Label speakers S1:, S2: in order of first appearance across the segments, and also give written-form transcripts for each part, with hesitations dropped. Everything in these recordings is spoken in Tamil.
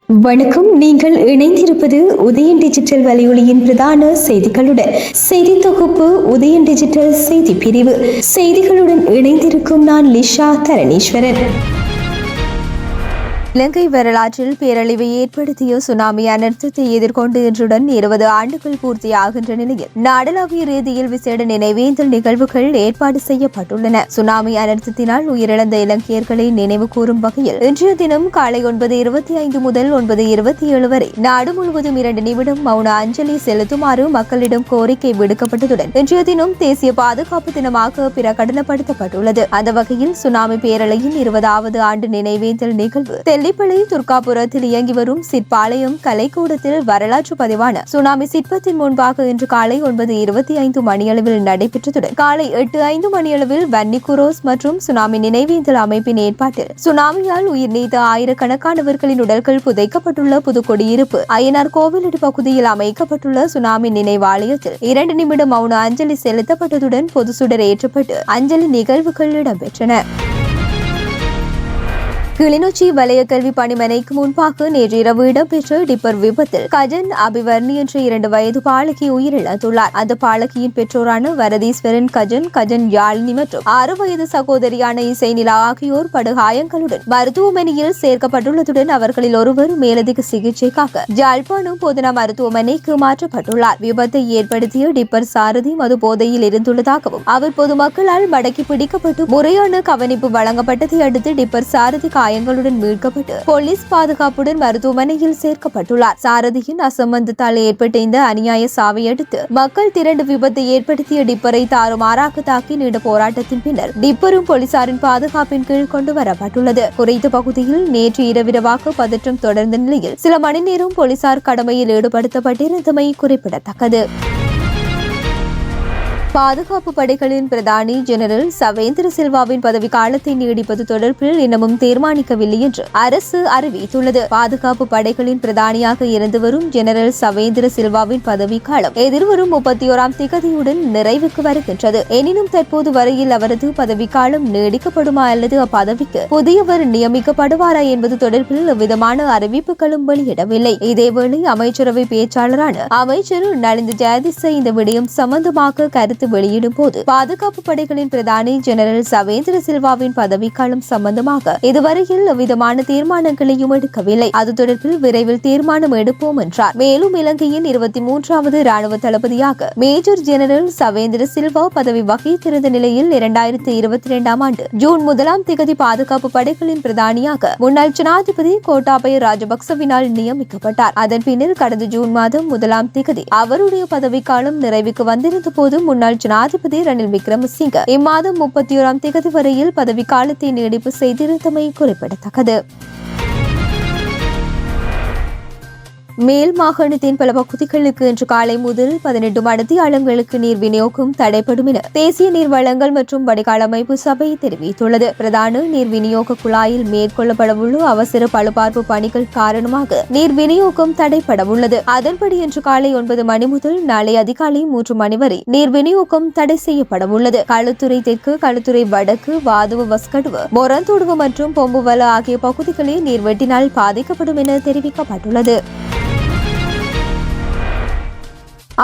S1: வணக்கம். நீங்கள் இணைந்திருப்பது உதயன் டிஜிட்டல் வலையொலியின் பிரதான செய்திகளுடன். செய்தி தொகுப்பு உதயன் டிஜிட்டல் செய்தி பிரிவு. செய்திகளுடன் இணைந்திருக்கும் நான் லிஷா தரணீஸ்வரன். இலங்கை வரலாற்றில் பேரழிவை ஏற்படுத்திய சுனாமி அனர்த்தத்தை எதிர்கொண்டு இன்றுடன் 20 ஆண்டுகள் பூர்த்தியாகின்ற நிலையில் நாடளாவிய ரீதியில் விசேட நினைவேந்தல் நிகழ்வுகள் ஏற்பாடு செய்யப்பட்டுள்ளன. சுனாமி அனர்த்தத்தினால் உயிரிழந்த இலங்கையர்களை நினைவு கூறும் வகையில் இன்றைய தினம் காலை 9:25 முதல் 9:27 வரை நாடு முழுவதும் 2 நிமிடம் மௌன அஞ்சலி செலுத்துமாறு மக்களிடம் கோரிக்கை விடுக்கப்பட்டதுடன் இன்றைய தினம் தேசிய பாதுகாப்பு தினமாக பிரகடனப்படுத்தப்பட்டுள்ளது. அந்த வகையில் சுனாமி பேரலையின் 20வது ஆண்டு நினைவேந்தல் நிகழ்வு தெல்லிப்பளை துர்காபுரத்தில் இயங்கி வரும் சிற்பாளையம் கலைக்கூடத்தில் வரலாற்று பதிவான சுனாமி சிற்பத்தின் முன்பாக இன்று காலை 9:25 மணியளவில் நடைபெற்றதுடன் காலை 8:05 மணியளவில் வன்னி குரோஸ் மற்றும் சுனாமி நினைவேந்தல் அமைப்பின் ஏற்பாட்டில் சுனாமியால் உயிர் நீத்த ஆயிரக்கணக்கானவர்களின் உடல்கள் புதைக்கப்பட்டுள்ள புதுக்குடியிருப்பு அய்யனார் கோவிலடி பகுதியில் அமைக்கப்பட்டுள்ள சுனாமி நினைவாலயத்தில் 2 நிமிட மௌன அஞ்சலி செலுத்தப்பட்டதுடன் பொது சுடர் ஏற்றப்பட்டு அஞ்சலி நிகழ்வுகள் இடம்பெற்றன. கிளிநொச்சி வலய கல்வி பணிமனைக்கு முன்பாக நேற்று இரவு இடம்பெற்ற டிப்பர் விபத்தில் கஜன் அபிவர்ணி என்ற 2 வயது பாலகி உயிரிழந்துள்ளார். அந்த பாலகியின் பெற்றோரான வரதீஸ்வரன் கஜன் யாழினி மற்றும் 6 வயது சகோதரியான இசைநிலா ஆகியோர் படுகாயங்களுடன் மருத்துவமனையில் சேர்க்கப்பட்டுள்ளதுடன் அவர்களில் ஒருவர் மேலதிக சிகிச்சைக்காக யாழ்ப்பாணம் போதனா மருத்துவமனைக்கு மாற்றப்பட்டுள்ளார். விபத்தை ஏற்படுத்திய டிப்பர் சாரதி மது போதையில் இருந்துள்ளதாகவும் அவர் பொதுமக்களால் மடக்கி பிடிக்கப்பட்டு முறையான கவனிப்பு வழங்கப்பட்டதை அடுத்து டிப்பர் சாரதி காயங்களுடன் மீட்கப்பட்டு போலீஸ் பாதுகாப்புடன் மருத்துவமனையில் சேர்க்கப்பட்டுள்ளார். சாரதியின் அசம்பந்தத்தால் ஏற்பட்ட இந்த அநியாய சாவை அடுத்து மக்கள் திரண்டு விபத்தை ஏற்படுத்திய டிப்பரை தாறுமாறாக தாக்கி நீண்ட போராட்டத்தின் பின்னர் டிப்பரும் போலீசாரின் பாதுகாப்பின் கீழ் கொண்டு வரப்பட்டுள்ளது. குறித்த பகுதியில் நேற்று இரவிரவாக பதற்றம் தொடர்ந்த நிலையில் சில மணி நேரம் போலீசார் கடமையில் ஈடுபடுத்தப்பட்டிருந்தமை குறிப்பிடத்தக்கது. பாதுகாப்பு படைகளின் பிரதானி ஜெனரல் சவேந்திர சில்வாவின் பதவி காலத்தை நீடிப்பது தொடர்பில் இன்னமும் தீர்மானிக்கவில்லை என்று அரசு அறிவித்துள்ளது. பாதுகாப்பு படைகளின் பிரதானியாக இருந்து வரும் ஜெனரல் சவேந்திர சில்வாவின் பதவி காலம் எதிர்வரும் 31ஆம் திகதியுடன் நிறைவுக்கு வருகின்றது. எனினும் தற்போது வரையில் அவரது பதவிக்காலம் நீடிக்கப்படுமா அல்லது அப்பதவிக்கு புதியவர் நியமிக்கப்படுவாரா என்பது தொடர்பில் எவ்விதமான அறிவிப்புகளும் வெளியிடவில்லை. இதேவேளை அமைச்சரவை பேச்சாளரான அமைச்சர் நலிந்த ஜெயதிச இந்த விடயம் சம்பந்தமாக கருத்து வெளியிடும் போது பாதுகாப்பு படைகளின் பிரதானி ஜெனரல் சவேந்திர சில்வாவின் பதவிக்காலம் சம்பந்தமாக இதுவரையில் எவ்விதமான தீர்மானங்களையும் எடுக்கவில்லை. அது தொடர்பில் விரைவில் தீர்மானம் எடுப்போம் என்றார். மேலும் இலங்கையின் 23வது ராணுவ தளபதியாக மேஜர் ஜெனரல் சவேந்திர சில்வா பதவி வகித்திருந்த நிலையில் 2022ஆம் ஆண்டு ஜூன் 1ஆம் திகதி பாதுகாப்பு படைகளின் பிரதானியாக முன்னாள் ஜனாதிபதி கோட்டாபய ராஜபக்சவினால் நியமிக்கப்பட்டார். அதன் பின்னர் கடந்த ஜூன் மாதம் 1ஆம் திகதி அவருடைய பதவிக்காலம் நிறைவுக்கு வந்திருந்த போது முன்னாள் ஜனாதிபதி ரணில் விக்ரமசிங்க இம்மாதம் 31ஆம் திகதி வரையில் பதவிக்காலத்தை நீடிப்பு செய்திருந்தமை குறிப்பிடத்தக்கது. மேல் மாகாணத்தின் பல பகுதிகளுக்கு இன்று காலை முதல் 18 மணித்தியாலங்களுக்கு நீர் விநியோகம் தடைப்படும் என தேசிய நீர் வழங்கல் மற்றும் வடிகால் அமைப்பு சபை தெரிவித்துள்ளது. பிரதான நீர் விநியோக குழாயில் மேற்கொள்ளப்படவுள்ள அவசர பழுபார்ப்பு பணிகள் காரணமாக நீர் விநியோகம் தடைப்படவுள்ளது. அதன்படி இன்று காலை 9 மணி முதல் நாளை அதிகாலை 3 மணி வரை நீர் விநியோகம் தடை செய்யப்படவுள்ளது. களுத்துறை தெற்கு, களுத்துறை வடக்கு, வாதுவ வஸ்கடுவ, மொரந்தோடுவ மற்றும் பொம்புவல ஆகிய பகுதிகளே நீர்வெட்டினால் பாதிக்கப்படும் என தெரிவிக்கப்பட்டுள்ளது.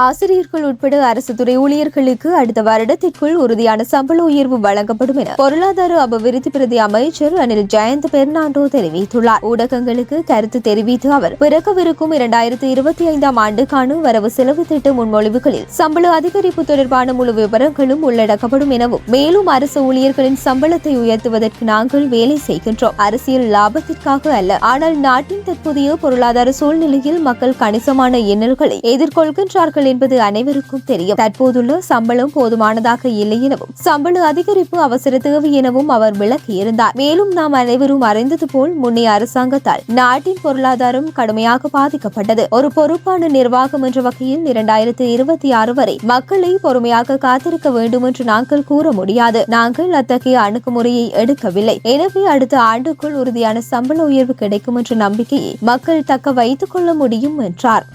S1: ஆசிரியர்கள் உட்பட அரசு துறை ஊழியர்களுக்கு அடுத்த வருடத்திற்குள் உறுதியான சம்பள உயர்வு வழங்கப்படும் என பொருளாதார அபிவிருத்தி பிரதி அமைச்சர் அனில் ஜெயந்த் பெர்னாண்டோ தெரிவித்துள்ளார். ஊடகங்களுக்கு கருத்து தெரிவித்து அவர் பிறக்கவிருக்கும் 2025ஆம் ஆண்டுக்கான வரவு செலவு திட்ட முன்மொழிவுகளில் சம்பள அதிகரிப்பு தொடர்பான முழு விவரங்களும் உள்ளடக்கப்படும் எனவும் மேலும் அரசு ஊழியர்களின் சம்பளத்தை உயர்த்துவதற்கு நாங்கள் வேலை செய்கின்றோம், அரசியல் லாபத்திற்காக அல்ல. ஆனால் நாட்டின் தற்போதைய பொருளாதார சூழ்நிலையில் மக்கள் கணிசமான இன்னல்களை எதிர்கொள்கின்றார்கள் என்பது அனைவருக்கும் தெரியும். தற்போதுள்ள சம்பளம் போதுமானதாக இல்லை எனவும் சம்பள அதிகரிப்பு அவசர தேவை எனவும் அவர் விளக்கியிருந்தார். மேலும் நாம் அனைவரும் அறிந்தது போல் முன்னைய அரசாங்கத்தால் நாட்டின் பொருளாதாரம் கடுமையாக பாதிக்கப்பட்டது. ஒரு பொறுப்பான நிர்வாகம் என்ற வகையில் 2026 வரை மக்களை பொறுமையாக காத்திருக்க வேண்டும் என்று நாங்கள் கூற முடியாது. நாங்கள் அத்தகைய அணுகுமுறையை எடுக்கவில்லை. எனவே அடுத்த ஆண்டுக்குள் உறுதியான சம்பள உயர்வு கிடைக்கும் என்ற நம்பிக்கையை மக்கள் தக்க வைத்துக் கொள்ள முடியும் என்றார்.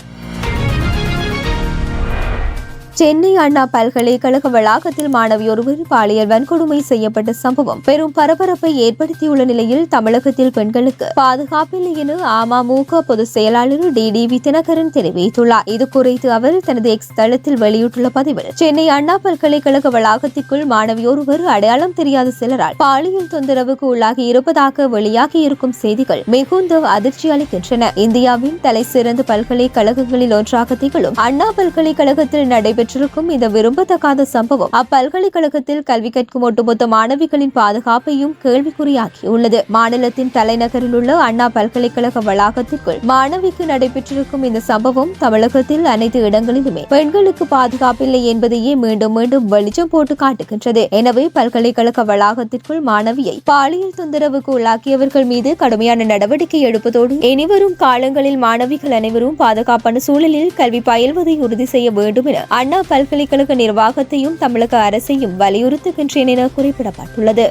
S1: சென்னை அண்ணா பல்கலைக்கழக வளாகத்தில் மாணவி ஒருவர் பாலியல் வன்கொடுமை செய்யப்பட்ட சம்பவம் பெரும் பரபரப்பை ஏற்படுத்தியுள்ள நிலையில் தமிழகத்தில் பெண்களுக்கு பாதுகாப்பில்லை என அமமுக பொதுச் செயலாளர் டிடிவி தினகரன் தெரிவித்துள்ளார். இது குறித்து அவர் தனது எக்ஸ் தளத்தில் வெளியிட்டுள்ள பதிவில், சென்னை அண்ணா பல்கலைக்கழக வளாகத்திற்குள் மாணவி ஒருவர் அடையாளம் தெரியாத சிலரால் பாலியல் தொந்தரவுக்கு உள்ளாகி இருப்பதாக வெளியாகி இருக்கும் செய்திகள் மிகுந்த அதிர்ச்சி அளிக்கின்றன. இந்தியாவின் தலை சிறந்த பல்கலைக்கழகங்களில் ஒன்றாக திகழும் அண்ணா பல்கலைக்கழகத்தில் நடைபெற்ற இந்த விரும்பத்தகாத சம்பவம் அப்பல்கலைக்கழகத்தில் கல்வி கற்கும் ஒட்டுமொத்த மாணவிகளின் பாதுகாப்பையும் கேள்விக்குறியாக்கியுள்ளது. மாநிலத்தின் தலைநகரில் உள்ள அண்ணா பல்கலைக்கழக வளாகத்திற்குள் மாணவிக்கு நடைபெற்றிருக்கும் இந்த சம்பவம் தமிழகத்தில் அனைத்து இடங்களிலுமே பெண்களுக்கு பாதுகாப்பில்லை என்பதையே மீண்டும் மீண்டும் வெளிச்சம் போட்டு காட்டுகின்றது. எனவே பல்கலைக்கழக வளாகத்திற்குள் மாணவியை பாலியல் தொந்தரவுக்கு உள்ளாக்கியவர்கள் மீது கடுமையான நடவடிக்கை எடுப்பதோடு இனிவரும் காலங்களில் மாணவிகள் அனைவரும் பாதுகாப்பான சூழலில் கல்வி பயில்வதை உறுதி செய்ய வேண்டும் என அண்ணா பல்கலைக்கழக நிர்வாகத்தையும் தமிழக அரசையும் வலியுறுத்துகின்றேன் என குறிப்பிடப்பட்டுள்ளது.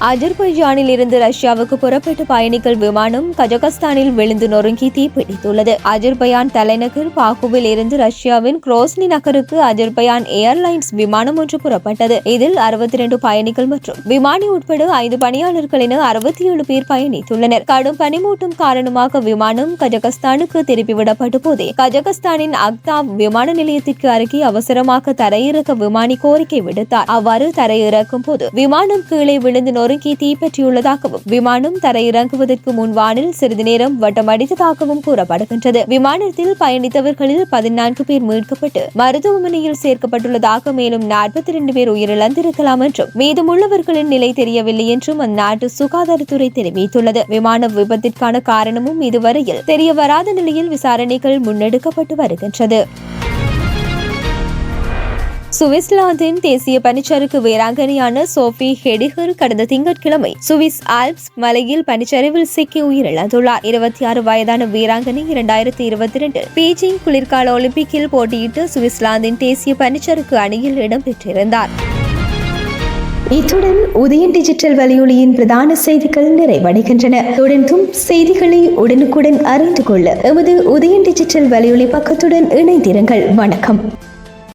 S1: அஜர்பைஜானில் இருந்து ரஷ்யாவுக்கு புறப்பட்ட பயணிகள் விமானம் கஜகஸ்தானில் விழுந்து நொறுங்கி தீப்பிடித்துள்ளது. அஜர்பையான் தலைநகர் பாக்குவில் இருந்து ரஷ்யாவின் குரோஸ்னி நகருக்கு அஜர்பையான் ஏர்லைன்ஸ் விமானம் ஒன்று புறப்பட்டது. இதில் 62 பயணிகள் மற்றும் விமானி உட்பட 5 பணியாளர்கள் என 67 பேர் பயணித்துள்ளனர். கடும் பனிமூட்டம் காரணமாக விமானம் கஜகஸ்தானுக்கு திருப்பிவிடப்பட்ட போதே கஜகஸ்தானின் அக்தாவ் விமான நிலையத்திற்கு அருகே அவசரமாக தரையிறக்க விமானி கோரிக்கை விடுத்தார். அவ்வாறு தரையிறக்கும் போது விமானம் கீழே விழுந்து நொறுங்கி தீப்பற்றியுள்ளதாகவும் விமானம் தரையிறங்குவதற்கு முன் வானில் சிறிது நேரம் வட்டமடித்ததாகவும் கூறப்படுகின்றது. விமானத்தில் பயணித்தவர்களில் 14 பேர் மீட்கப்பட்டு மருத்துவமனையில் சேர்க்கப்பட்டுள்ளதாக, மேலும் 42 பேர் உயிரிழந்திருக்கலாம் என்றும் மீதமுள்ளவர்களின் நிலை தெரியவில்லை என்றும் அந்நாட்டு சுகாதாரத்துறை தெரிவித்துள்ளது. விமான விபத்திற்கான காரணமும் இதுவரையில் தெரியவராத நிலையில் விசாரணைகள் முன்னெடுக்கப்பட்டு வருகின்றது. சுவிட்சர்லாந்தின் தேசிய பனிச்சறுக்கு வீராங்கனையான சோஃபி ஹெடிகர் கடந்த திங்கட்கிழமை சுவிஸ் ஆல்ப்ஸ் மலையில் பனிச்சரிவில் சிக்கி உயிரிழந்துள்ளார். 26 வயதான வீராங்கனை 2022 பீஜிங் குளிர்கால ஒலிம்பிக்கில் போட்டியிட்டு சுவிட்சர்லாந்தின் தேசிய பனிச்சறுக்கு அணியில் இடம்பெற்றிருந்தார். இத்துடன் உதயன் டிஜிட்டல் வலையொலியின் பிரதான செய்திகள் நிறைவடைகின்றன. தொடர்ந்தும் செய்திகளை உடனுக்குடன் அறிந்து கொள்ள எமது உதயன் டிஜிட்டல் வலையொலி பக்கத்துடன் இணைந்திருங்கள். வணக்கம்.